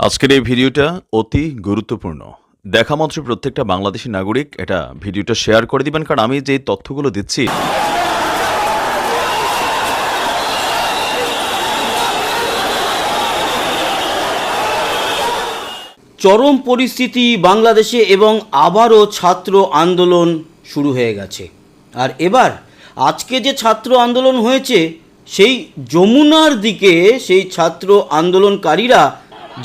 আজকের এই ভিডিওটা অতি গুরুত্বপূর্ণ। দেখা মাত্র প্রত্যেকটা বাংলাদেশী নাগরিক এটা ভিডিওটা শেয়ার করে দিবেন, কারণ আমি যে তথ্যগুলো দিচ্ছি চরম পরিস্থিতি বাংলাদেশে এবং আবারও ছাত্র আন্দোলন শুরু হয়ে গেছে। আর এবার আজকে যে ছাত্র আন্দোলন হয়েছে সেই যমুনার দিকে সেই ছাত্র আন্দোলনকারীরা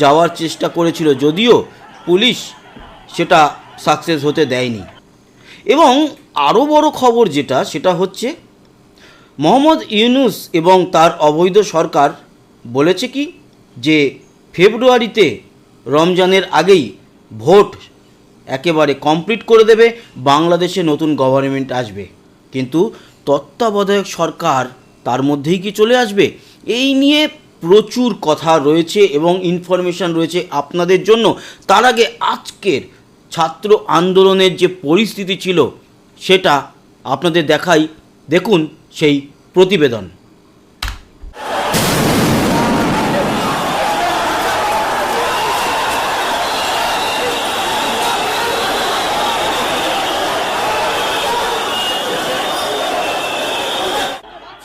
যাওয়ার চেষ্টা করেছিল, যদিও পুলিশ সেটা সাকসেস হতে দেয়নি। এবং আরও বড় খবর সেটা হচ্ছে মোহাম্মদ ইউনূস এবং তার অবৈধ সরকার বলেছে কি যে ফেব্রুয়ারিতে রমজানের আগেই ভোট একেবারে কমপ্লিট করে দেবে, বাংলাদেশে নতুন গভর্নমেন্ট আসবে। কিন্তু তত্ত্বাবধায়ক সরকার তার মধ্যেই কি চলে আসবে? এই নিয়ে প্রচুর কথা রয়েছে এবং ইনফরমেশান রয়েছে আপনাদের জন্য। তার আগে আজকের ছাত্র আন্দোলনের যে পরিস্থিতি ছিল সেটা আপনাদের দেখাই, দেখুন সেই প্রতিবেদন।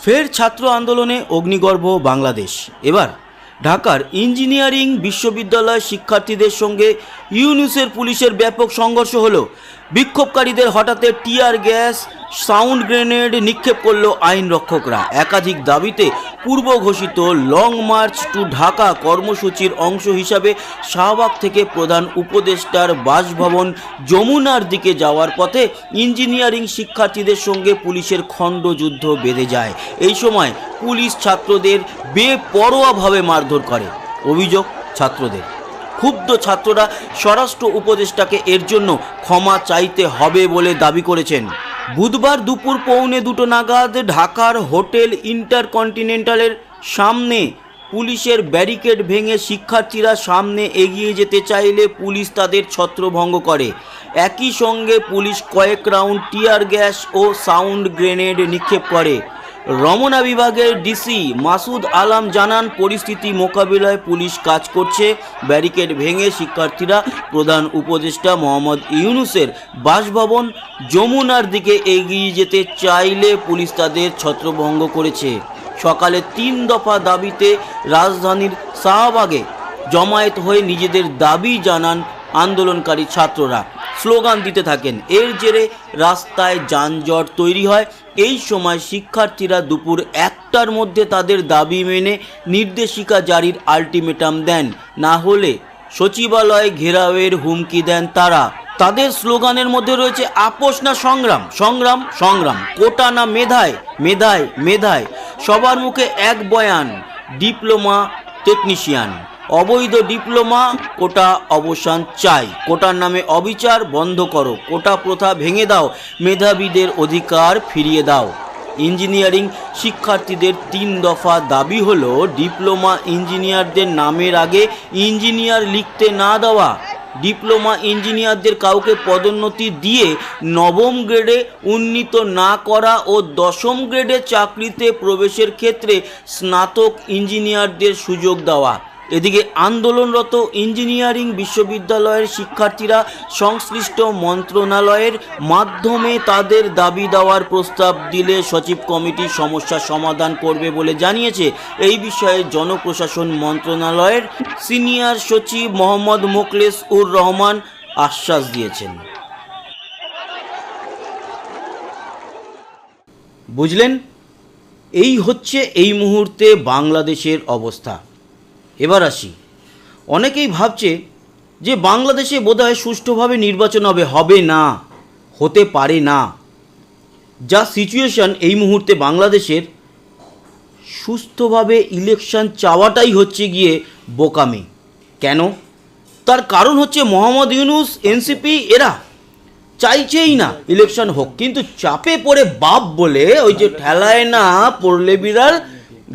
ফের ছাত্র আন্দোলনে অগ্নিগর্ভ বাংলাদেশ। এবার ঢাকার ইঞ্জিনিয়ারিং বিশ্ববিদ্যালয় শিক্ষার্থীদের সঙ্গে ইউনূসের পুলিশের ব্যাপক সংঘর্ষ হলো। বিক্ষোভকারীদের হঠাতে টিয়ার গ্যাস, সাউন্ড গ্রেনেড নিক্ষেপ করল আইন রক্ষকরা। একাধিক দাবিতে পূর্ব ঘোষিত লং মার্চ টু ঢাকা কর্মসূচির অংশ হিসাবে শাহবাগ থেকে প্রধান উপদেষ্টার বাসভবন যমুনার দিকে যাওয়ার পথে ইঞ্জিনিয়ারিং শিক্ষার্থীদের সঙ্গে পুলিশের খণ্ডযুদ্ধ বেঁধে যায়। এই সময় পুলিশ ছাত্রদের বেপরোয়াভাবে মারধর করে। অভিযোগ ছাত্রদের। ক্ষুব্ধ ছাত্ররা স্বরাষ্ট্র উপদেষ্টাকে এর জন্য ক্ষমা চাইতে হবে বলে দাবি করেছেন। বুধবার দুপুর 1:45 নাগাদ ঢাকার হোটেল ইন্টারকন্টিনেন্টালের সামনে পুলিশের ব্যারিকেড ভেঙে শিক্ষার্থীরা সামনে এগিয়ে যেতে চাইলে পুলিশ তাদের ছত্রভঙ্গ করে। একই সঙ্গে পুলিশ কয়েক রাউন্ড টিয়ার গ্যাস ও সাউন্ড গ্রেনেড নিক্ষেপ করে। রমনা বিভাগের ডিসি মাসুদ আলম জানান, পরিস্থিতি মোকাবিলায় পুলিশ কাজ করছে। ব্যারিকেড ভেঙে শিক্ষার্থীরা প্রধান উপদেষ্টা মোহাম্মদ ইউনূসের বাসভবন যমুনার দিকে এগিয়ে যেতে চাইলে পুলিশ তাদের ছত্রভঙ্গ করেছে। সকালে 3 দফা দাবিতে রাজধানীর শাহবাগে জমায়েত হয়ে নিজেদের দাবি জানান আন্দোলনকারী ছাত্ররা। স্লোগান দিতে থাকেন। এর জেরে রাস্তায় যানজট তৈরি হয়। এই সময় শিক্ষার্থীরা দুপুর 1টার মধ্যে তাদের দাবি মেনে নির্দেশিকা জারির আলটিমেটাম দেন, না হলে সচিবালয় ঘেরাওয়ের হুমকি দেন তারা। তাদের স্লোগানের মধ্যে রয়েছে আপোষ না সংগ্রাম, সংগ্রাম সংগ্রাম, কোটা না মেধায়, মেধায় মেধায়। সবার মুখে এক বয়ান, ডিপ্লোমা টেকনিশিয়ান, অবৈধ ডিপ্লোমা কোটা অবসান চাই, কোটার নামে অবিচার বন্ধ করো, কোটা প্রথা ভেঙে দাও, মেধাবীদের অধিকার ফিরিয়ে দাও। ইঞ্জিনিয়ারিং শিক্ষার্থীদের 3 দফা দাবি হলো ডিপ্লোমা ইঞ্জিনিয়ারদের নামের আগে ইঞ্জিনিয়ার লিখতে না দেওয়া, ডিপ্লোমা ইঞ্জিনিয়ারদের কাউকে পদোন্নতি দিয়ে 9ম গ্রেডে উন্নীত না করা ও 10ম গ্রেডে চাকরিতে প্রবেশের ক্ষেত্রে স্নাতক ইঞ্জিনিয়ারদের সুযোগ দেওয়া। এদিকে আন্দোলনরত ইঞ্জিনিয়ারিং বিশ্ববিদ্যালয়ের শিক্ষার্থীরা সংশ্লিষ্ট মন্ত্রণালয়ের মাধ্যমে তাদের দাবি দেওয়ার প্রস্তাব দিলে সচিব কমিটি সমস্যা সমাধান করবে বলে জানিয়েছে। এই বিষয়ে জনপ্রশাসন মন্ত্রণালয়ের সিনিয়র সচিব মোহাম্মদ মোখলেস উর রহমান আশ্বাস দিয়েছেন। বুঝলেন, এই হচ্ছে এই মুহূর্তে বাংলাদেশের অবস্থা। এবার আসি, অনেকেই ভাবছে যে বাংলাদেশে বোধহয় সুষ্ঠুভাবে নির্বাচন হবে না, হতে পারে না। যা সিচুয়েশন এই মুহূর্তে বাংলাদেশের, সুস্থভাবে ইলেকশন চাওয়াটাই হচ্ছে গিয়ে বোকামি। কেন? তার কারণ হচ্ছে মোহাম্মদ ইউনূস, এনসিপি এরা চাইছেই না ইলেকশন হোক, কিন্তু চাপে পড়ে বাপ বলে ওই যে ঠেলায় না পড়লে বিড়াল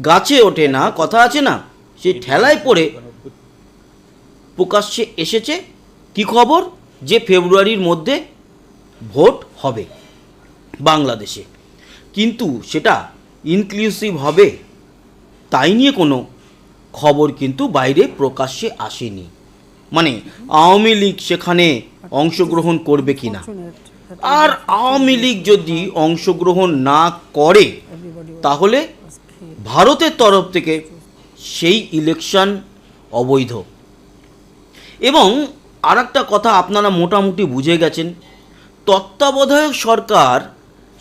গাছে ওঠে না কথা আছে না, সেই ঠেলায় পড়ে প্রকাশ্যে এসেছে কি খবর, যে ফেব্রুয়ারির মধ্যে ভোট হবে বাংলাদেশে, কিন্তু সেটা ইনক্লুসিভ হবে তাই নিয়ে কোনো খবর কিন্তু বাইরে প্রকাশ্যে আসেনি। মানে আওয়ামী লীগ সেখানে অংশগ্রহণ করবে কিনা। আর আওয়ামী লীগ যদি অংশগ্রহণ না করে তাহলে ভারতের তরফ থেকে সেই ইলেকশন অবৈধ। এবং আর একটা কথা আপনারা মোটামুটি বুঝে গেছেন, তত্ত্বাবধায়ক সরকার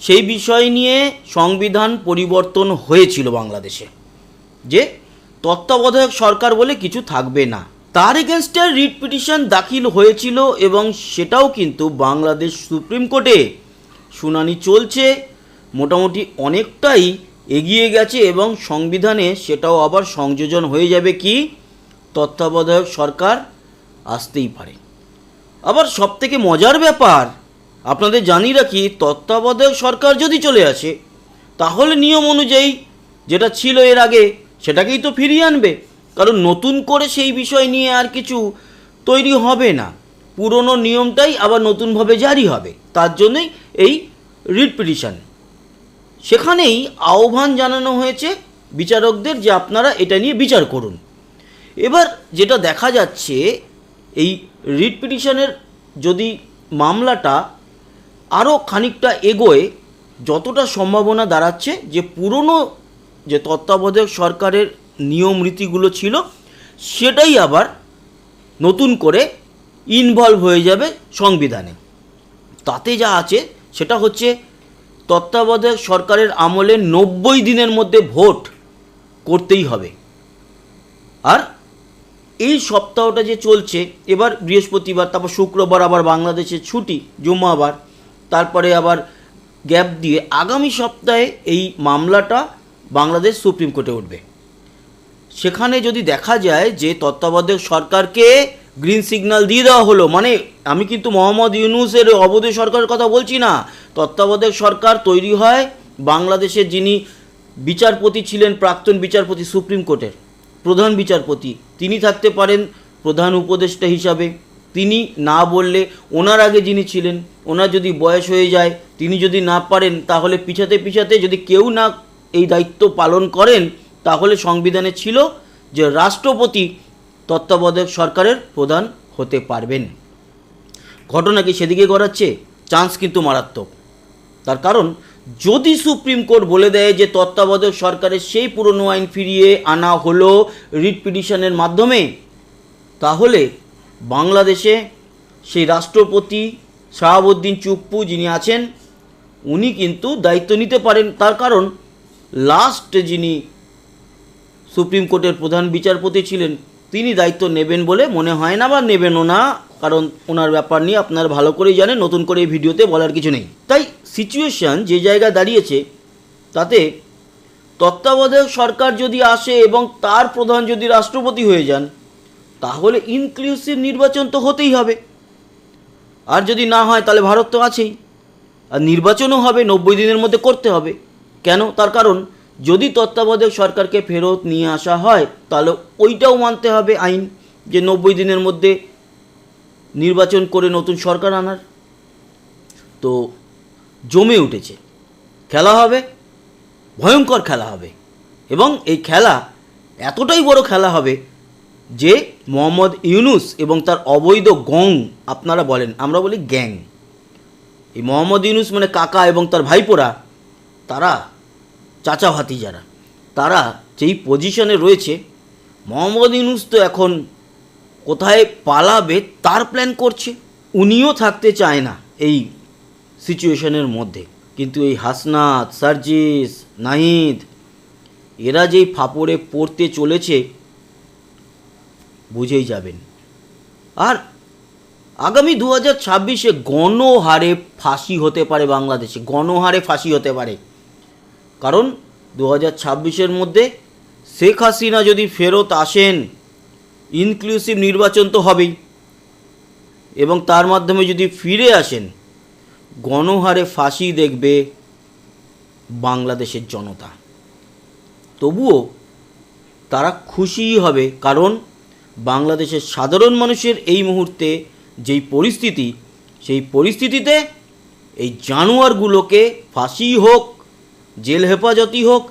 সেই বিষয় নিয়ে সংবিধান পরিবর্তন হয়েছিল বাংলাদেশে, যে তত্ত্বাবধায়ক সরকার বলে কিছু থাকবে না। তার এগেনস্টে রিট পিটিশন দাখিল হয়েছিল এবং সেটাও কিন্তু বাংলাদেশ সুপ্রিম কোর্টে শুনানি চলছে, মোটামুটি অনেকটাই এগিয়ে গেছে এবং সংবিধানে সেটাও আবার সংযোজন হয়ে যাবে কি তত্ত্বাবধায়ক সরকার আসতেই পারে। আবার সবথেকে মজার ব্যাপার আপনাদের জানিয়ে রাখি, তত্ত্বাবধায়ক সরকার যদি চলে আসে তাহলে নিয়ম অনুযায়ী যেটা ছিল এর আগে সেটাকেই তো ফিরিয়ে আনবে, কারণ নতুন করে সেই বিষয় নিয়ে আর কিছু তৈরি হবে না, পুরনো নিয়মটাই আবার নতুনভাবে জারি হবে। তার জন্যই এই রিট পিটিশন। সেখানেই আহ্বান জানানো হয়েছে বিচারকদের যে আপনারা এটা নিয়ে বিচার করুন। এবার যেটা দেখা যাচ্ছে, এই রিট পিটিশনের যদি মামলাটা আরও খানিকটা এগোয়, যতটা সম্ভাবনা দাঁড়াচ্ছে যে পুরনো যে তত্ত্বাবধায়ক সরকারের নিয়ম রীতিগুলো ছিল সেটাই আবার নতুন করে ইনভলভ হয়ে যাবে সংবিধানে। তাতে যা আছে সেটা হচ্ছে তত্ত্বাবধায়ক সরকারের আমলে 90 দিনের মধ্যে ভোট করতেই হবে। আর এই সপ্তাহটা যে চলছে, এবার বৃহস্পতিবার, তারপর শুক্রবার আবার বাংলাদেশের ছুটি, জুম্মাবার, তারপরে আবার গ্যাপ দিয়ে আগামী সপ্তাহে এই মামলাটা বাংলাদেশ সুপ্রিম কোর্টে উঠবে। সেখানে যদি দেখা যায় যে তত্ত্বাবধায়ক সরকারকে গ্রিন সিগন্যাল দিয়ে দেওয়া হলো, মানে আমি কিন্তু মোহাম্মদ ইউনূসের অবৈধ সরকারের কথা বলছি না, তত্ত্বাবধায়ক সরকার তৈরি হয় বাংলাদেশের যিনি বিচারপতি ছিলেন, প্রাক্তন বিচারপতি সুপ্রিম কোর্টের প্রধান বিচারপতি, তিনি থাকতে পারেন প্রধান উপদেষ্টা হিসাবে। তিনি না বললে ওনার আগে যিনি ছিলেন, ওনার যদি বয়স হয়ে যায়, তিনি যদি না পারেন, তাহলে পিছাতে পিছাতে যদি কেউ না এই দায়িত্ব পালন করেন, তাহলে সংবিধানে ছিল যে রাষ্ট্রপতি তত্ত্বাবধায়ক সরকারের প্রধান হতে পারবেন। ঘটনা কি সেদিকে গড়াচ্ছে? চান্স কিন্তু মারাত্মক। তার কারণ যদি সুপ্রিম কোর্ট বলে দেয় যে তত্ত্বাবধায়ক সরকারের সেই পুরনো আইন ফিরিয়ে আনা হলো রিট পিটিশনের মাধ্যমে, তাহলে বাংলাদেশে সেই রাষ্ট্রপতি শাহাবুদ্দিন চুপ্পু যিনি আছেন উনি কিন্তু দায়িত্ব নিতে পারেন। তার কারণ লাস্ট যিনি সুপ্রিম কোর্টের প্রধান বিচারপতি ছিলেন তিনি দায়িত্ব নেবেন বলে মনে হয় না, বা নেবেনও না, কারণ ওনার ব্যাপার নিয়ে আপনারা ভালো করেই জানেন, নতুন করে এই ভিডিওতে বলার কিছু নেই। তাই সিচুয়েশন যে জায়গায় দাঁড়িয়েছে তাতে তত্ত্বাবধায়ক সরকার যদি আসে এবং তার প্রধান যদি রাষ্ট্রপতি হয়ে যান, তাহলে ইনক্লুসিভ নির্বাচন তো হতেই হবে। আর যদি না হয় তাহলে ভারত তো আছেই, আর নির্বাচনও হবে 90 দিনের মধ্যে করতে হবে। কেন? তার কারণ যদি তত্ত্বাবধায়ক সরকারকে ফেরত নিয়ে আসা হয় তাহলে ওইটাও মানতে হবে আইন, যে 90 দিনের মধ্যে নির্বাচন করে নতুন সরকার আনার। তো জমে উঠেছে, খেলা হবে, ভয়ঙ্কর খেলা হবে। এবং এই খেলা এতটাই বড় খেলা হবে যে মোহাম্মদ ইউনূস এবং তার অবৈধ গং, আপনারা বলেন, আমরা বলি গ্যাং, এই মোহাম্মদ ইউনূস মানে কাকা এবং তার ভাইপোরা, তারা চাচা ভাতিজারা, তারা যেই পজিশনে রয়েছে, মোহাম্মদ ইউনূস তো এখন কোথায় পালাবে তার প্ল্যান করছে। উনিও থাকতে চায় না এই সিচুয়েশনের মধ্যে, কিন্তু এই হাসনাত, সার্জিস, নাহিদ এরা যেই ফাপড়ে পড়তে চলেছে বুঝেই যাবেন। আর আগামী 2026-এ গণহারে ফাঁসি হতে পারে বাংলাদেশে, গণহারে ফাঁসি হতে পারে। কারণ 2026-এর মধ্যে শেখ হাসিনা যদি ফেরত আসেন, ইনক্লুসিভ নির্বাচন তো হবেই, এবং তার মাধ্যমে যদি ফিরে আসেন, গণহারে ফাঁসি দেখবে বাংলাদেশের জনতা। তবুও তারা খুশিই হবে, কারণ বাংলাদেশের সাধারণ মানুষের এই মুহূর্তে যেই পরিস্থিতি, সেই পরিস্থিতিতে এই জানোয়ারগুলোকে ফাঁসি হোক, জেল হেফাজতই হোক,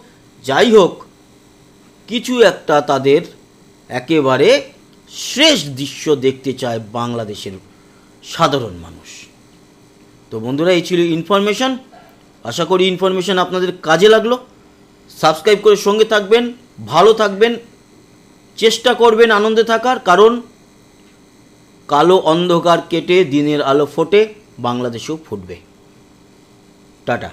যাই হোক, কিছু একটা তাদের একেবারে শেষ দৃশ্য দেখতে চায় বাংলাদেশের সাধারণ মানুষ। তো বন্ধুরা, এই ছিল ইনফরমেশন। আশা করি ইনফরমেশন আপনাদের কাজে লাগলো। সাবস্ক্রাইব করে সঙ্গে থাকবেন, ভালো থাকবেন, চেষ্টা করবেন আনন্দে থাকার, কারণ কালো অন্ধকার কেটে দিনের আলো ফোটে, বাংলাদেশেও ফুটবে। টাটা।